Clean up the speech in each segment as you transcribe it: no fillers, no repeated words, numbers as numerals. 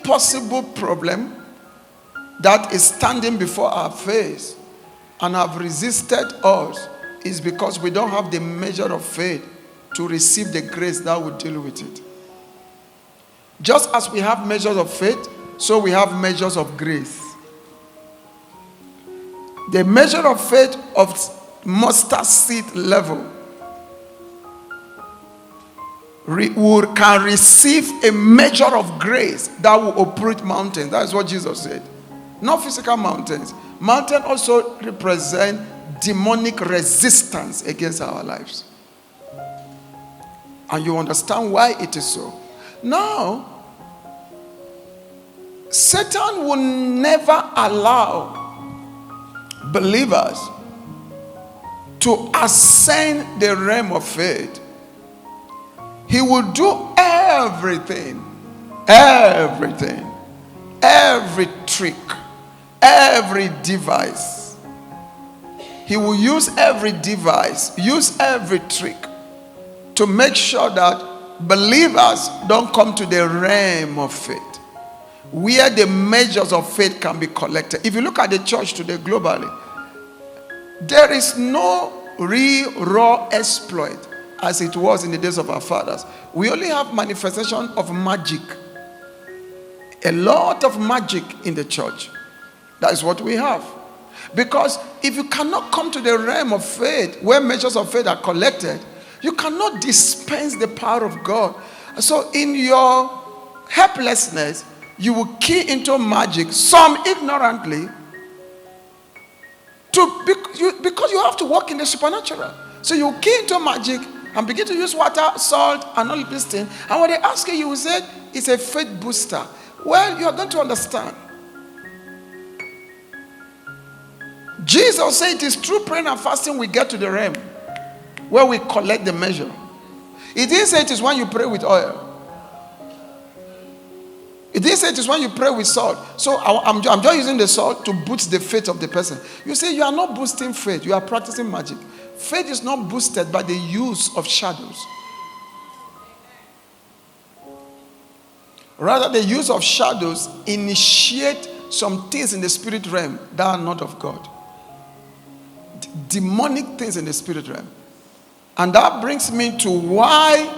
possible problem that is standing before our face and have resisted us is because we don't have the measure of faith to receive the grace that will deal with it. Just as we have measures of faith, so we have measures of grace. The measure of faith of mustard seed level can receive a measure of grace that will uproot mountains. That is what Jesus said. Not physical mountains. Mountains also represent demonic resistance against our lives. And you understand why it is so. Now, Satan will never allow believers to ascend the realm of faith. He will do everything, every trick, every device. He will use every device, use every trick to make sure that believers don't come to the realm of faith, where the measures of faith can be collected. If you look at the church today globally, there is no real raw exploit as it was in the days of our fathers. We only have manifestation of magic. A lot of magic in the church. That is what we have. Because if you cannot come to the realm of faith, where measures of faith are collected, you cannot dispense the power of God. So in your helplessness, you will key into magic, some ignorantly, because you have to work in the supernatural. So you key into magic and begin to use water, salt, and all this thing. And when they ask you, you will say it's a faith booster. Well, you are going to understand. Jesus said it is through prayer and fasting we get to the realm where we collect the measure. He didn't say it is when you pray with oil. It didn't say it is when you pray with salt. So I'm just using the salt to boost the faith of the person. You say you are not boosting faith. You are practicing magic. Faith is not boosted by the use of shadows. Rather, the use of shadows initiate some things in the spirit realm that are not of God. Demonic things in the spirit realm. And that brings me to why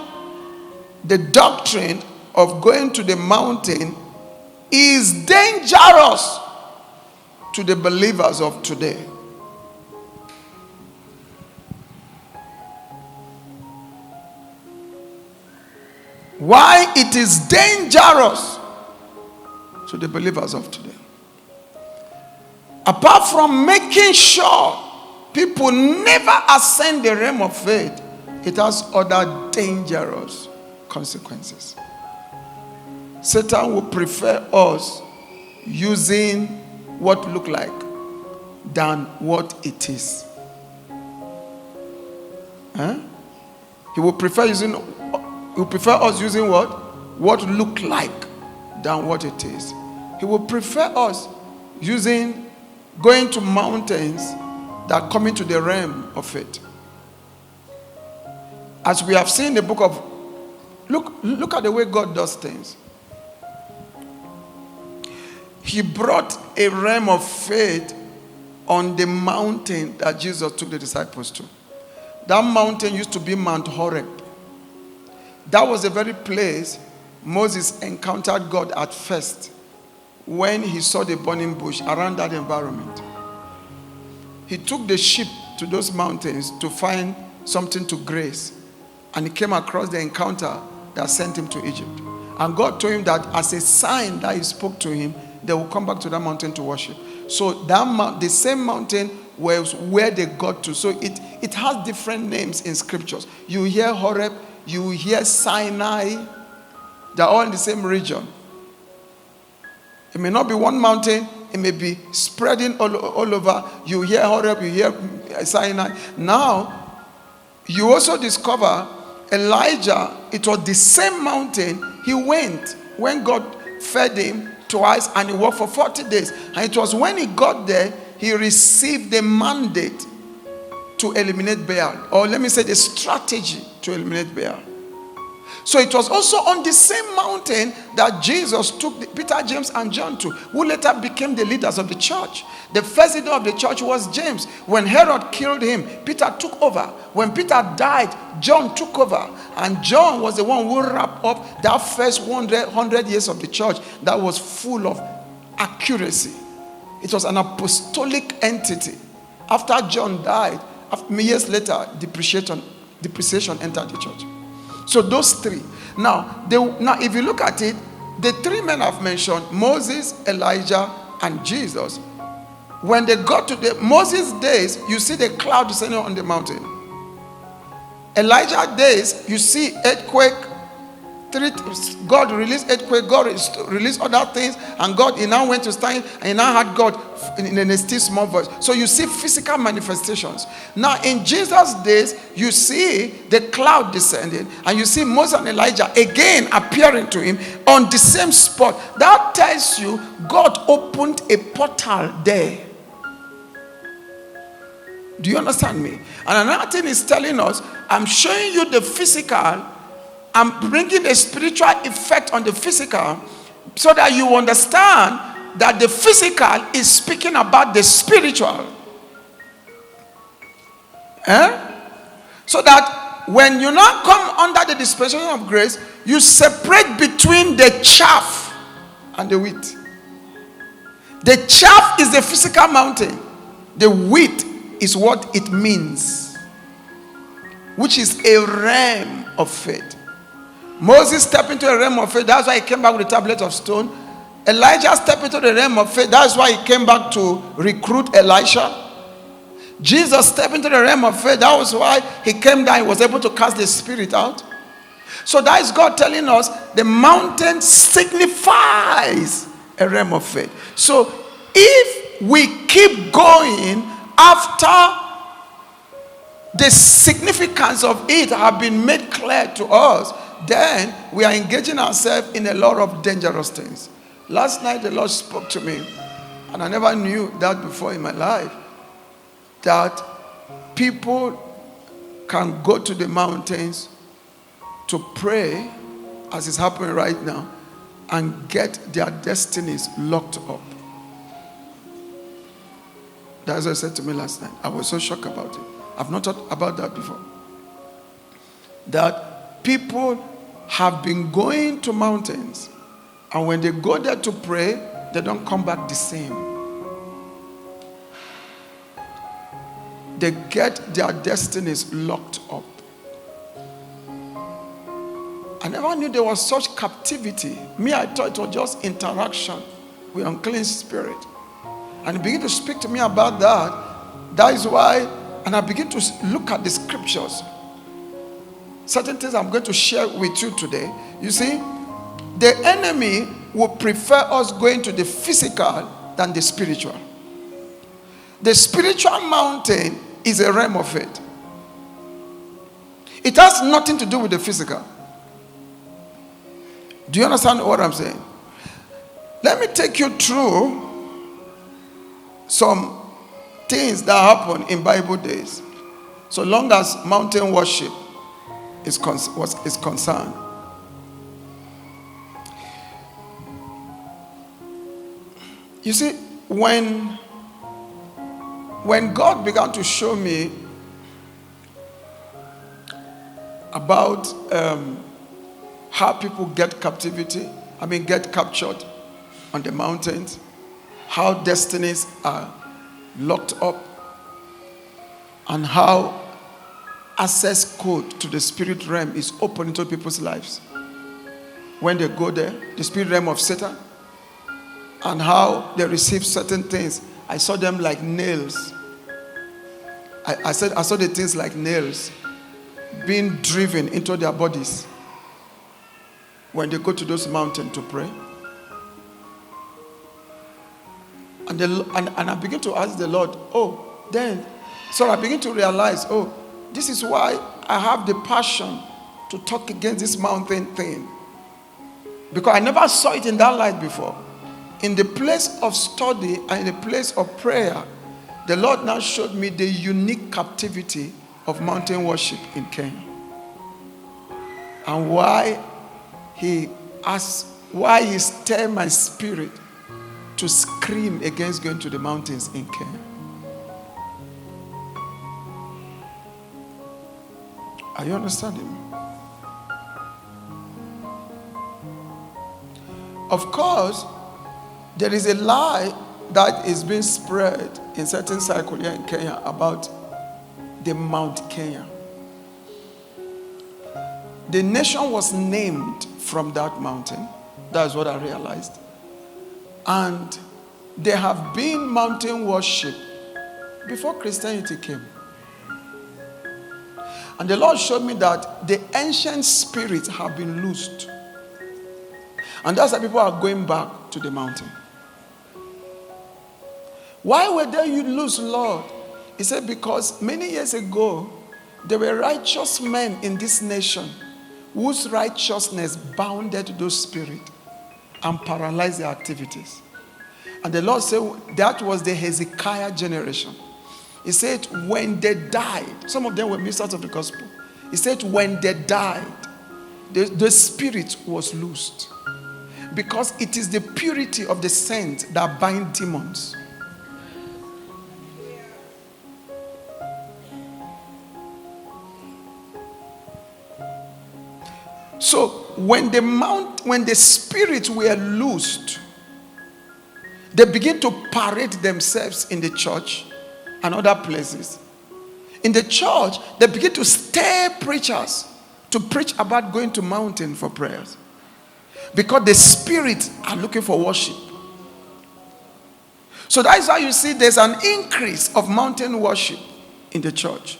the doctrine of going to the mountain is dangerous to the believers of today. Why it is dangerous to the believers of today. Apart from making sure people never ascend the realm of faith, it has other dangerous consequences. Satan will prefer us using what look like than what it is. He will prefer us using what look like than what it is. He will prefer us going to mountains that come into the realm of faith. As we have seen in the book of look at the way God does things. He brought a realm of faith on the mountain that Jesus took the disciples to. That mountain used to be Mount Horeb. That was the very place Moses encountered God at first when he saw the burning bush around that environment. He took the sheep to those mountains to find something to graze. And he came across the encounter that sent him to Egypt. And God told him that as a sign that he spoke to him, they will come back to that mountain to worship. So the same mountain was where they got to. So it has different names in scriptures. You hear Horeb, you hear Sinai. They're all in the same region. It may not be one mountain. It may be spreading all over. You hear Horeb, you hear Sinai. Now, you also discover Elijah. It was the same mountain he went when God fed him twice and he walked for 40 days. And it was when he got there, he received the mandate to eliminate Baal. Or let me say the strategy to eliminate Baal. So it was also on the same mountain that Jesus took Peter, James, and John to, who later became the leaders of the church. The first leader of the church was James. When Herod killed him, Peter took over. When Peter died, John took over. And John was the one who wrapped up that first 100 years of the church that was full of accuracy. It was an apostolic entity. After John died, years later, depreciation entered the church. So those three. Now, if you look at it, the three men I've mentioned, Moses, Elijah, and Jesus, when they got to Moses' days, you see the cloud descending on the mountain. Elijah's days, you see earthquake. God released earthquake, God released other things, and he now went to stand, and he now had God in a still small voice. So you see physical manifestations. Now in Jesus' days, you see the cloud descending, and you see Moses and Elijah again appearing to him on the same spot. That tells you God opened a portal there. Do you understand me? And another thing is telling us, I'm showing you the physical, I'm bringing a spiritual effect on the physical so that you understand that the physical is speaking about the spiritual. So that when you now come under the dispensation of grace, you separate between the chaff and the wheat. The chaff is the physical mountain. The wheat is what it means, which is a realm of faith. Moses stepped into a realm of faith. That's why he came back with a tablet of stone. Elijah stepped into the realm of faith. That's why he came back to recruit Elisha. Jesus stepped into the realm of faith. That was why he came down. He was able to cast the spirit out. So that is God telling us the mountain signifies a realm of faith. So if we keep going after the significance of it have been made clear to us, then we are engaging ourselves in a lot of dangerous things. Last night the Lord spoke to me, and I never knew that before in my life, that people can go to the mountains to pray, as is happening right now, and get their destinies locked up. That's what I said to me last night. I was so shocked about it. I've not thought about that before. That people have been going to mountains, and when they go there to pray, they don't come back the same. They get their destinies locked up. I never knew there was such captivity. Me, I thought it was just interaction with unclean spirit. And he began to speak to me about that. That is why, and I begin to look at the scriptures. Certain things I'm going to share with you today. You see, the enemy will prefer us going to the physical than the spiritual. The spiritual mountain is a realm of faith. It has nothing to do with the physical. Do you understand what I'm saying? Let me take you through some things that happened in Bible days, so long as mountain worship is concerned. You see, when God began to show me about how people get captured on the mountains, how destinies are locked up, and how access code to the spirit realm is open into people's lives when they go there, the spirit realm of Satan, and how they receive certain things. I saw them like nails. I saw the things like nails being driven into their bodies when they go to those mountains to pray. And I begin to ask the Lord, so I begin to realize, this is why I have the passion to talk against this mountain thing. Because I never saw it in that light before. In the place of study and in the place of prayer, the Lord now showed me the unique captivity of mountain worship in Kenya. and why he stirred my spirit to scream against going to the mountains in Kenya. Are you understanding me? Of course, there is a lie that is being spread in certain circles here in Kenya about the Mount Kenya. The nation was named from that mountain. That's what I realized. And there have been mountain worship before Christianity came. And the Lord showed me that the ancient spirits have been loosed. And that's why people are going back to the mountain. Why were they loose, Lord? He said, because many years ago, there were righteous men in this nation whose righteousness bounded those spirits and paralyzed their activities. And the Lord said that was the Hezekiah generation. He said, when they died, some of them were ministers of the gospel. He said, when they died, the spirit was loosed. Because it is the purity of the saints that bind demons. So when the spirits were loosed, they begin to parade themselves in the church and other places. In the church, they begin to stir preachers to preach about going to mountain for prayers. Because the spirits are looking for worship. So that is why you see there's an increase of mountain worship in the church.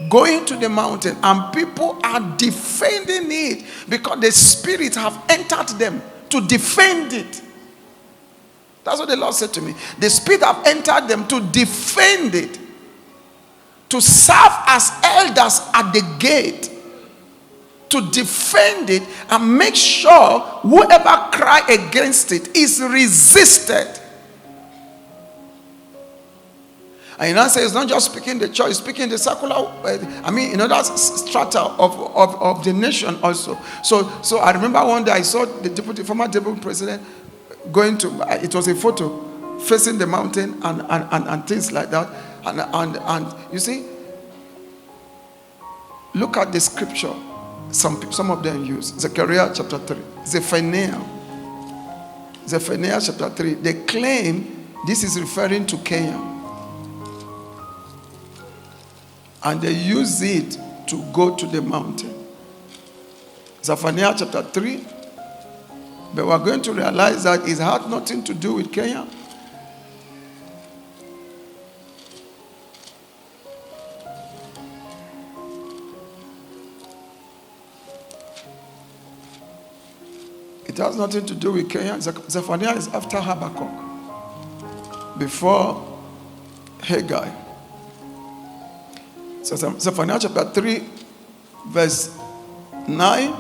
Going to the mountain, and people are defending it because the spirits have entered them to defend it. That's what the Lord said to me. The spirit have entered them to defend it, to serve as elders at the gate, to defend it and make sure whoever cry against it is resisted. And you know, say it's not just speaking the church, it's speaking the secular, that's strata of the nation also. So I remember one day I saw the former deputy president going to, it was a photo facing the mountain and things like that. And you see, look at the scripture some of them use. Zechariah chapter 3. Zephaniah chapter 3. They claim this is referring to Kenya. And they use it to go to the mountain. Zephaniah chapter 3. But we're going to realize that it had nothing to do with Kenya. It has nothing to do with Kenya. Zephaniah is after Habakkuk, before Haggai. So Zephaniah chapter 3, verse 9.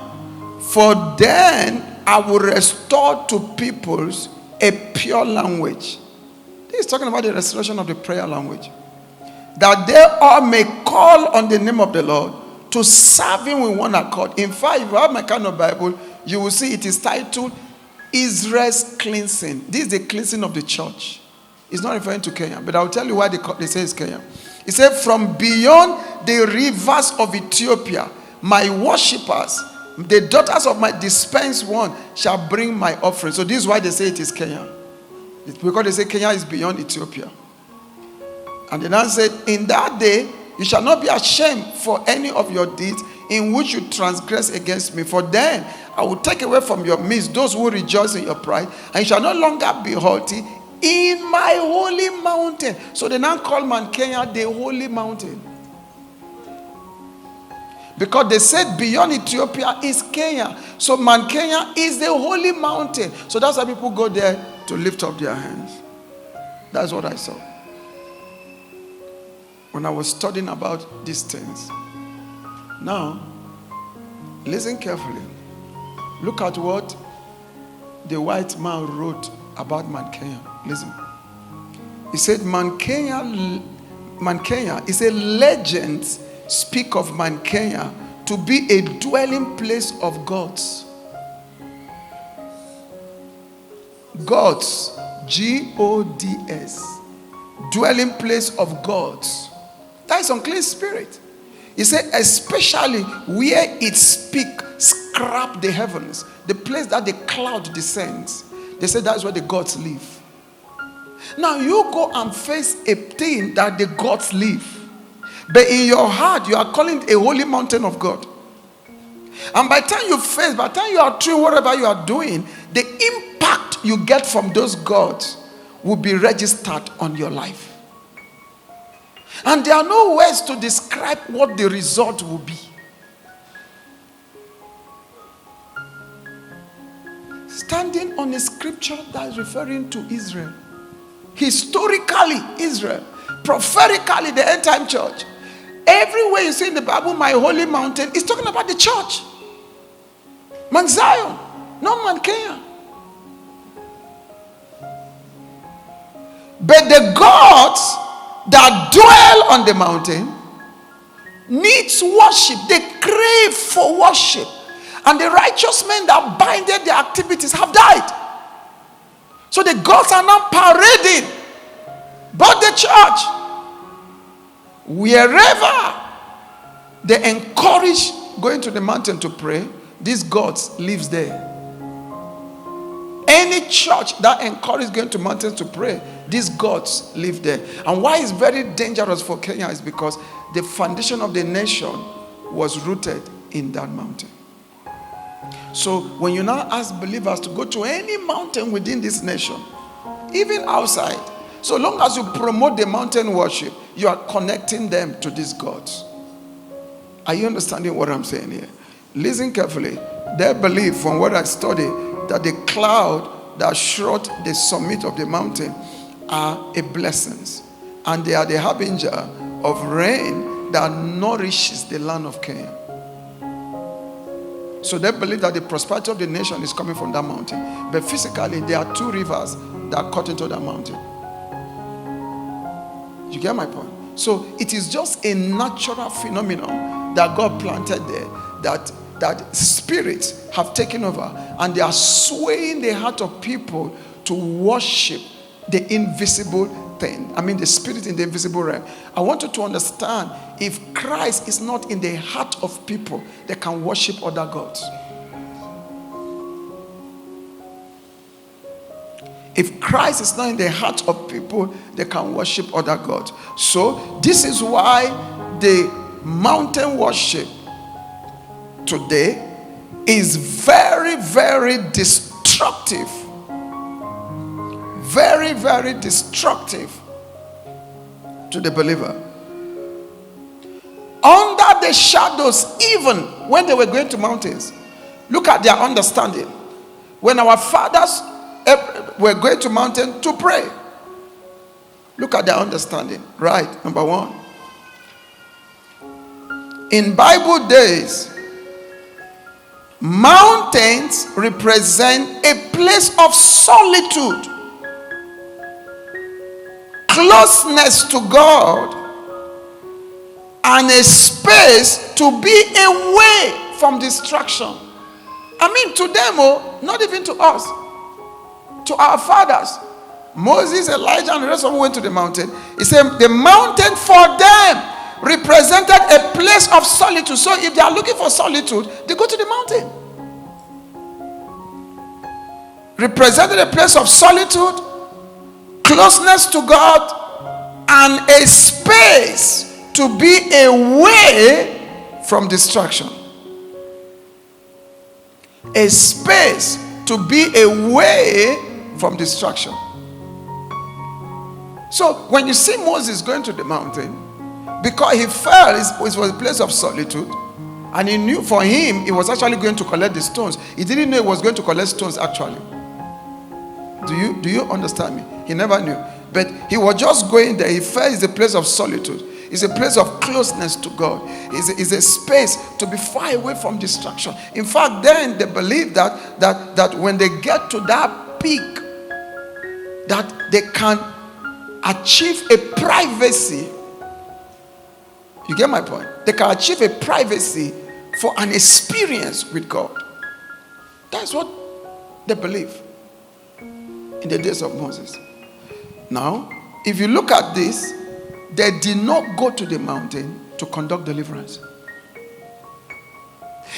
For then I will restore to peoples a pure language. This is talking about the restoration of the prayer language. That they all may call on the name of the Lord to serve him with one accord. In fact, if you have my kind of Bible, you will see it is titled Israel's cleansing. This is the cleansing of the church. It's not referring to Kenya, but I'll tell you why they say it's Kenya. He said, from beyond the rivers of Ethiopia, my worshippers, the daughters of my dispensed one, shall bring my offering. So this is why they say it is Kenya. It's because they say Kenya is beyond Ethiopia. And then I said, in that day, you shall not be ashamed for any of your deeds in which you transgress against me. For then I will take away from your midst those who rejoice in your pride, and you shall no longer be haughty in my holy mountain. So they now call Mount Kenya the holy mountain. Because they said beyond Ethiopia is Kenya. So Mount Kenya is the holy mountain. So that's why people go there to lift up their hands. That's what I saw when I was studying about these things. Now, listen carefully. Look at what the white man wrote about Mount Kenya. Listen. He said, Mount Kenya, he said, legends speak of Mount Kenya to be a dwelling place of gods. Gods, Gods, dwelling place of gods. That is unclean spirit. He said, especially where it scrap the heavens, the place that the cloud descends. They said that's where the gods live. Now you go and face a thing that the gods live. But in your heart, you are calling it a holy mountain of God. And by the time you face, by the time you are doing whatever you are doing, the impact you get from those gods will be registered on your life. And there are no words to describe what the result will be. Standing on a scripture that is referring to Israel. Historically, Israel. Prophetically, the end time church. Everywhere you see in the Bible, my holy mountain, is talking about the church. Mount Zion, not Mount Kenya. But the gods that dwell on the mountain needs worship. They crave for worship. And the righteous men that binded their activities have died. So the gods are now parading. But the church, wherever they encourage going to the mountain to pray, these gods lives there. Any church that encourages going to mountains to pray, these gods live there. And why it's very dangerous for Kenya is because the foundation of the nation was rooted in that mountain. So when you now ask believers to go to any mountain within this nation, even outside, so long as you promote the mountain worship, you are connecting them to these gods. Are you understanding what I'm saying here? Listen carefully. They believe, from what I study, that the cloud that shroud the summit of the mountain are a blessings, and they are the harbinger of rain that nourishes the land of Kenya. So they believe that the prosperity of the nation is coming from that mountain. But physically, there are two rivers that cut into that mountain. You get my point? So it is just a natural phenomenon that God planted there, that spirits have taken over, and they are swaying the heart of people to worship the invisible thing. I mean, the spirit in the invisible realm. I want you to understand, if Christ is not in the heart of people, they can worship other gods. If Christ is not in the heart of people, they can worship other gods. So this is why the mountain worship today is very, very destructive. Very, very destructive to the believer. Under the shadows, even when they were going to mountains, look at their understanding. When our fathers were going to mountain to pray, look at their understanding. Right, number one. In Bible days, mountains represent a place of solitude, closeness to God, and a space to be away from distraction. I mean, to them, not even to us, to our fathers. Moses, Elijah, and the rest of them went to the mountain. He said the mountain for them represented a place of solitude. So if they are looking for solitude, they go to the mountain. Represented a place of solitude, closeness to God, and a space to be away from distraction. A space to be away from distraction. So when you see Moses going to the mountain, because he felt it was a place of solitude, and he knew for him it was actually going to collect the stones. He didn't know it was going to collect stones actually. Do you understand me? He never knew. But he was just going there. He felt it's a place of solitude. It's a place of closeness to God. It's a space to be far away from distraction. In fact, then they believe that when they get to that peak, that they can achieve a privacy. You get my point? They can achieve a privacy for an experience with God. That's what they believe in the days of Moses. Now, if you look at this, they did not go to the mountain to conduct deliverance.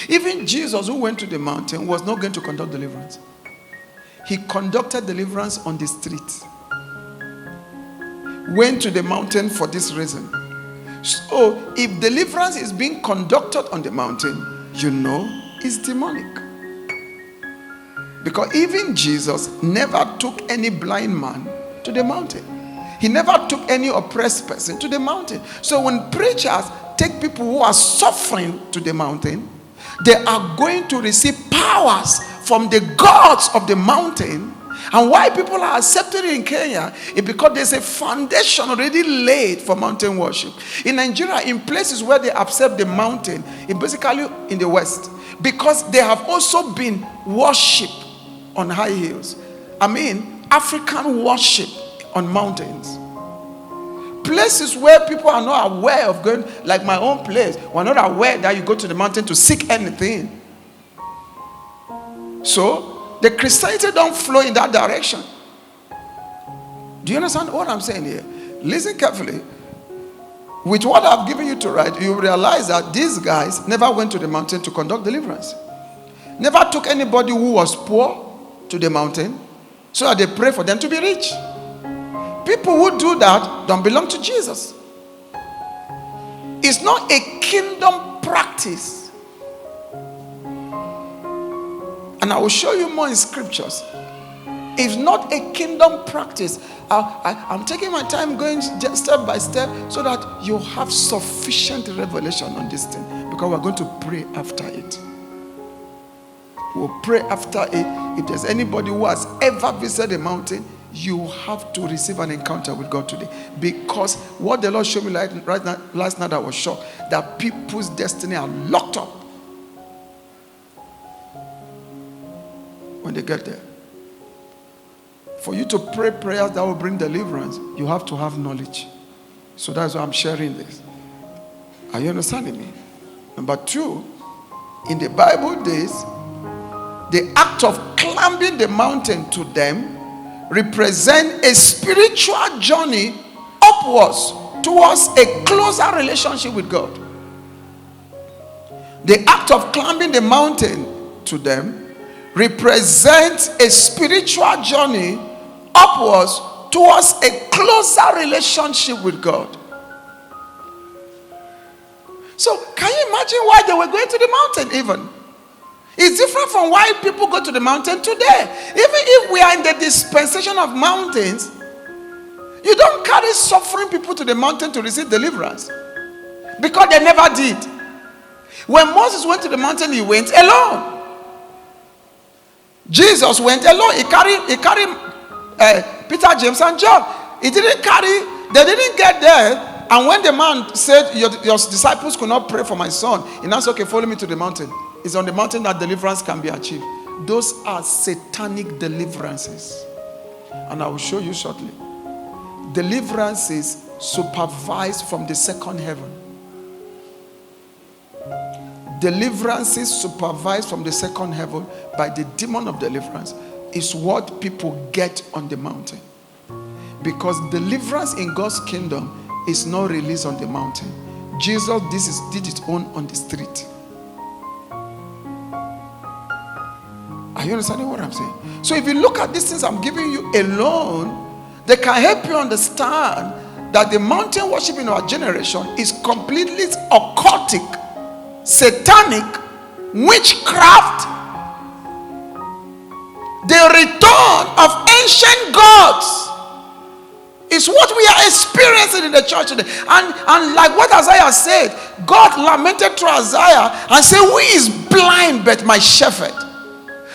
Even Jesus, who went to the mountain, was not going to conduct deliverance. He conducted deliverance on the street. Went to the mountain for this reason. So, if deliverance is being conducted on the mountain, you know it's demonic. Because even Jesus never took any blind man to the mountain. He never took any oppressed person to the mountain. So when preachers take people who are suffering to the mountain, they are going to receive powers from the gods of the mountain. And why people are accepted in Kenya is because there's a foundation already laid for mountain worship. In Nigeria, in places where they accept the mountain, it's basically in the West, because they have also been worshipped on high hills. I mean, African worship on mountains. Places where people are not aware of going, like my own place, we're not aware that you go to the mountain to seek anything. So, the Christianity don't flow in that direction. Do you understand what I'm saying here? Listen carefully. With what I've given you to write, you realize that these guys never went to the mountain to conduct deliverance. Never took anybody who was poor to the mountain so that they pray for them to be rich. People who do that don't belong to Jesus. It's not a kingdom practice. And I will show you more in scriptures. It's not a kingdom practice. I'm taking my time going step by step so that you have sufficient revelation on this thing, because we're going to pray after it. We'll pray after it. If there's anybody who has ever visited a mountain, you have to receive an encounter with God today. Because what the Lord showed me last night, I was shocked that people's destiny are locked up when they get there. For you to pray prayers that will bring deliverance, you have to have knowledge. So that's why I'm sharing this. Are you understanding me? Number two, in the Bible days, the act of climbing the mountain to them represent a spiritual journey upwards towards a closer relationship with God. The act of climbing the mountain to them represents a spiritual journey upwards towards a closer relationship with God. So, can you imagine why they were going to the mountain even? It's different from why people go to the mountain today. Even if we are in the dispensation of mountains, you don't carry suffering people to the mountain to receive deliverance, because they never did. When Moses went to the mountain, he went alone. Jesus went alone. He carried Peter, James, and John. They didn't get there. And when the man said, your disciples could not pray for my son, he now said, okay, follow me to the mountain. It's on the mountain that deliverance can be achieved. Those are satanic deliverances. And I will show you shortly. Deliverances supervised from the second heaven. Deliverances supervised from the second heaven by the demon of deliverance is what people get on the mountain. Because deliverance in God's kingdom is not released on the mountain. Jesus did his own on the street. Are you understanding what I'm saying? So if you look at these things I'm giving you alone, they can help you understand that the mountain worship in our generation is completely occultic, satanic, witchcraft, the return of ancient gods is what we are experiencing in the church today. And like what Isaiah said, God lamented through Isaiah and said, who is blind but my shepherd?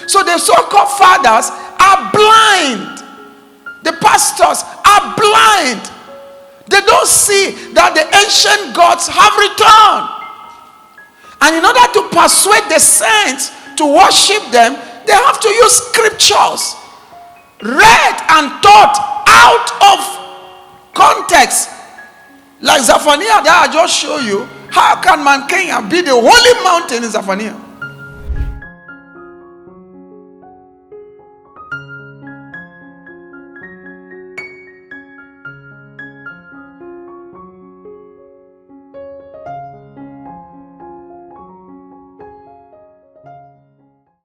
So the so-called fathers are blind. The pastors are blind. They don't see that the ancient gods have returned. And in order to persuade the saints to worship them, they have to use scriptures read and taught out of context. Like Zephaniah that I just showed you, How can Mount Kenya be the holy mountain in Zephaniah?